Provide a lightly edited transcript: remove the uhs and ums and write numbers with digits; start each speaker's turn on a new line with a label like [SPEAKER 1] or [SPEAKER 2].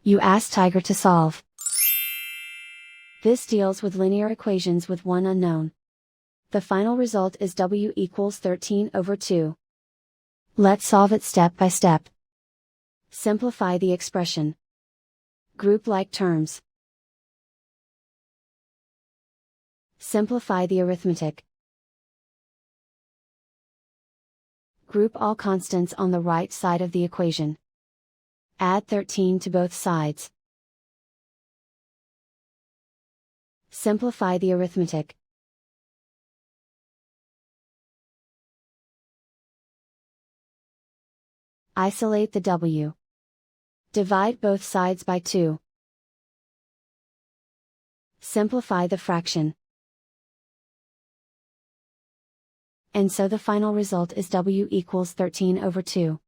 [SPEAKER 1] You ask Tiger to solve. This deals with linear equations with one unknown. The final result is w equals 13/2. Let's solve it step by step. Simplify the expression. Group like terms. Simplify the arithmetic. Group all constants on the right side of the equation. Add 13 to both sides. Simplify the arithmetic. Isolate the w. Divide both sides by 2. Simplify the fraction. And so the final result is w equals 13/2.